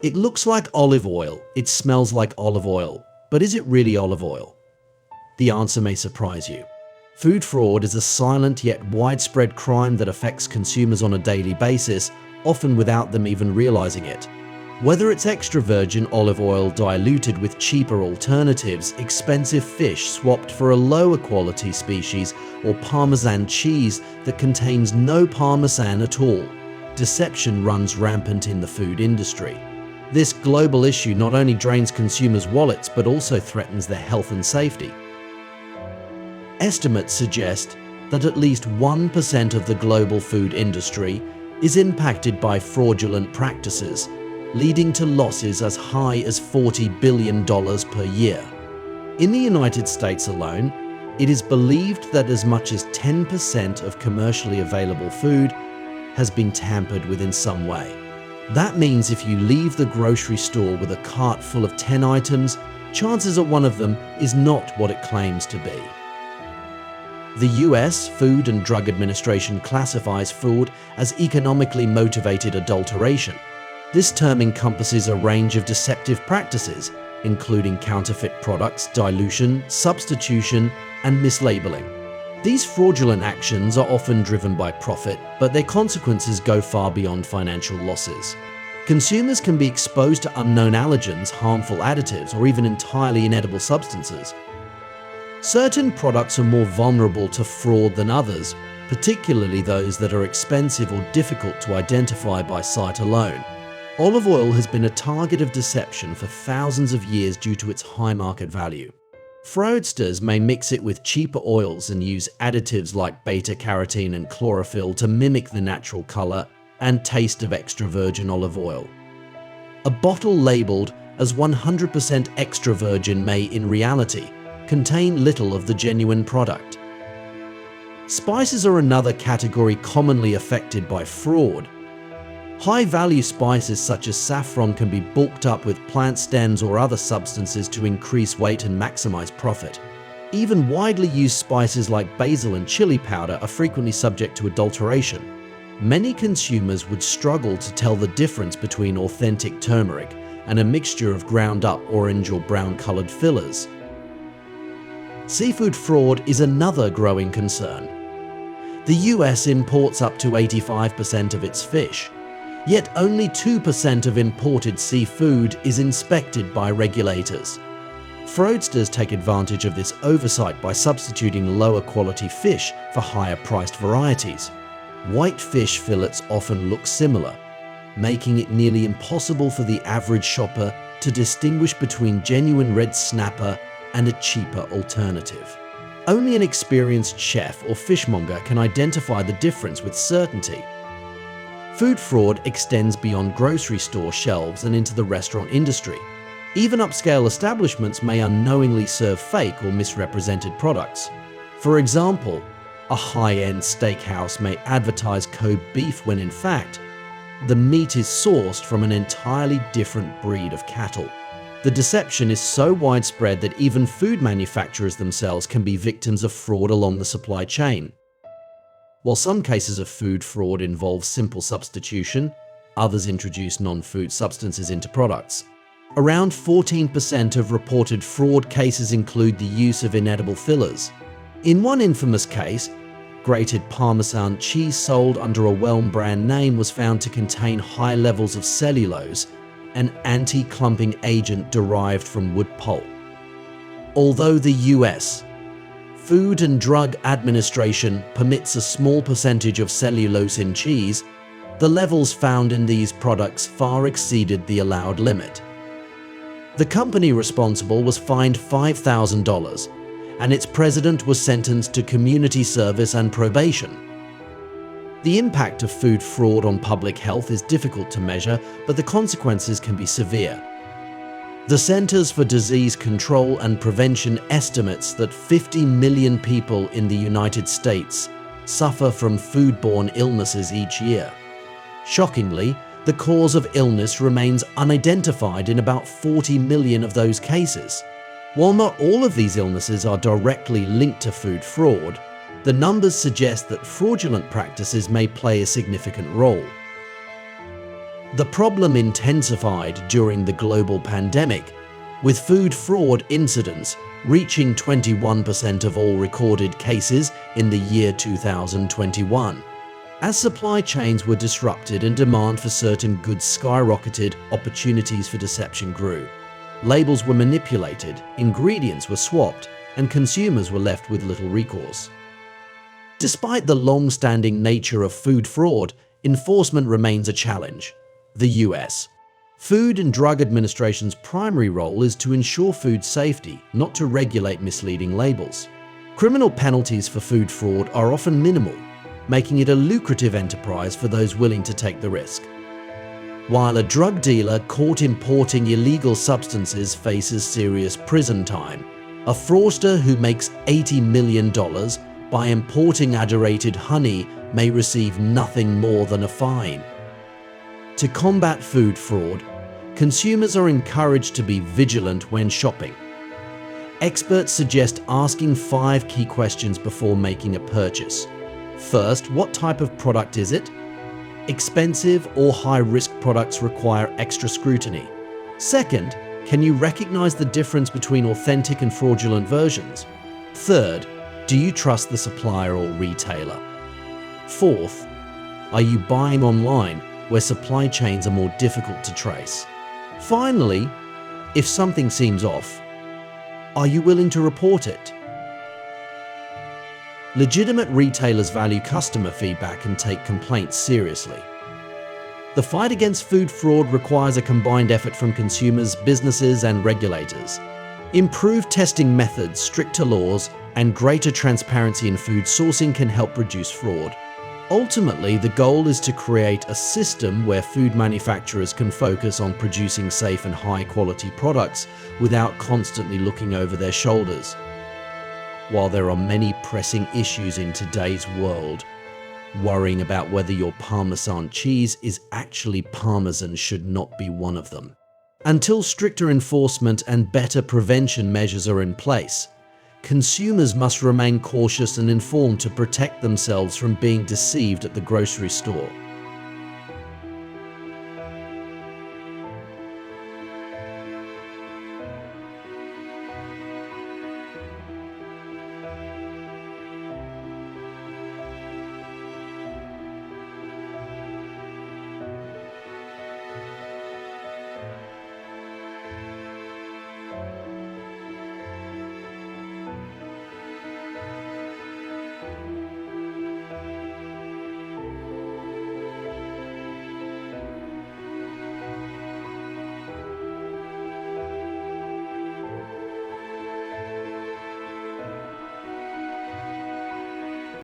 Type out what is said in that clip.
It looks like olive oil, it smells like olive oil, but is it really olive oil? The answer may surprise you. Food fraud is a silent yet widespread crime that affects consumers on a daily basis, often without them even realizing it. Whether it's extra virgin olive oil diluted with cheaper alternatives, expensive fish swapped for a lower quality species, or Parmesan cheese that contains no Parmesan at all, deception runs rampant in the food industry. This global issue not only drains consumers' wallets but also threatens their health and safety. Estimates suggest that at least 1% of the global food industry is impacted by fraudulent practices, leading to losses as high as $40 billion per year. In the United States alone, it is believed that as much as 10% of commercially available food has been tampered with in some way. That means if you leave the grocery store with a cart full of 10 items, chances are one of them is not what it claims to be. The US Food and Drug Administration classifies fraud as economically motivated adulteration. This term encompasses a range of deceptive practices, including counterfeit products, dilution, substitution, and mislabeling. These fraudulent actions are often driven by profit, but their consequences go far beyond financial losses. Consumers can be exposed to unknown allergens, harmful additives, or even entirely inedible substances. Certain products are more vulnerable to fraud than others, particularly those that are expensive or difficult to identify by sight alone. Olive oil has been a target of deception for thousands of years due to its high market value. Fraudsters may mix it with cheaper oils and use additives like beta-carotene and chlorophyll to mimic the natural color and taste of extra virgin olive oil. A bottle labeled as 100% extra virgin may, in reality, contain little of the genuine product. Spices are another category commonly affected by fraud. High-value spices such as saffron can be bulked up with plant stems or other substances to increase weight and maximize profit. Even widely used spices like basil and chili powder are frequently subject to adulteration. Many consumers would struggle to tell the difference between authentic turmeric and a mixture of ground-up orange or brown-colored fillers. Seafood fraud is another growing concern. The US imports up to 85% of its fish, yet only 2% of imported seafood is inspected by regulators. Fraudsters take advantage of this oversight by substituting lower quality fish for higher priced varieties. White fish fillets often look similar, making it nearly impossible for the average shopper to distinguish between genuine red snapper and a cheaper alternative. Only an experienced chef or fishmonger can identify the difference with certainty. Food fraud extends beyond grocery store shelves and into the restaurant industry. Even upscale establishments may unknowingly serve fake or misrepresented products. For example, a high-end steakhouse may advertise Kobe beef when in fact, the meat is sourced from an entirely different breed of cattle. The deception is so widespread that even food manufacturers themselves can be victims of fraud along the supply chain. While some cases of food fraud involve simple substitution, others introduce non-food substances into products. Around 14% of reported fraud cases include the use of inedible fillers. In one infamous case, grated Parmesan cheese sold under a well-brand name was found to contain high levels of cellulose, an anti-clumping agent derived from wood pulp. Although the US Food and Drug Administration permits a small percentage of cellulose in cheese, the levels found in these products far exceeded the allowed limit. The company responsible was fined $5,000, and its president was sentenced to community service and probation. The impact of food fraud on public health is difficult to measure, but the consequences can be severe. The Centers for Disease Control and Prevention estimates that 50 million people in the United States suffer from foodborne illnesses each year. Shockingly, the cause of illness remains unidentified in about 40 million of those cases. While not all of these illnesses are directly linked to food fraud, the numbers suggest that fraudulent practices may play a significant role. The problem intensified during the global pandemic, with food fraud incidents reaching 21% of all recorded cases in the year 2021. As supply chains were disrupted and demand for certain goods skyrocketed, opportunities for deception grew. Labels were manipulated, ingredients were swapped, and consumers were left with little recourse. Despite the long-standing nature of food fraud, enforcement remains a challenge. The U.S. Food and Drug Administration's primary role is to ensure food safety, not to regulate misleading labels. Criminal penalties for food fraud are often minimal, making it a lucrative enterprise for those willing to take the risk. While a drug dealer caught importing illegal substances faces serious prison time, a fraudster who makes $80 million by importing adulterated honey may receive nothing more than a fine. To combat food fraud, consumers are encouraged to be vigilant when shopping. Experts suggest asking 5 key questions before making a purchase. First, what type of product is it? Expensive or high-risk products require extra scrutiny. Second, can you recognize the difference between authentic and fraudulent versions? Third, do you trust the supplier or retailer? Fourth, are you buying online where supply chains are more difficult to trace? Finally, if something seems off, are you willing to report it? Legitimate retailers value customer feedback and take complaints seriously. The fight against food fraud requires a combined effort from consumers, businesses, and regulators. Improved testing methods, stricter laws, and greater transparency in food sourcing can help reduce fraud. Ultimately, the goal is to create a system where food manufacturers can focus on producing safe and high-quality products without constantly looking over their shoulders. While there are many pressing issues in today's world, worrying about whether your Parmesan cheese is actually Parmesan should not be one of them. Until stricter enforcement and better prevention measures are in place, consumers must remain cautious and informed to protect themselves from being deceived at the grocery store.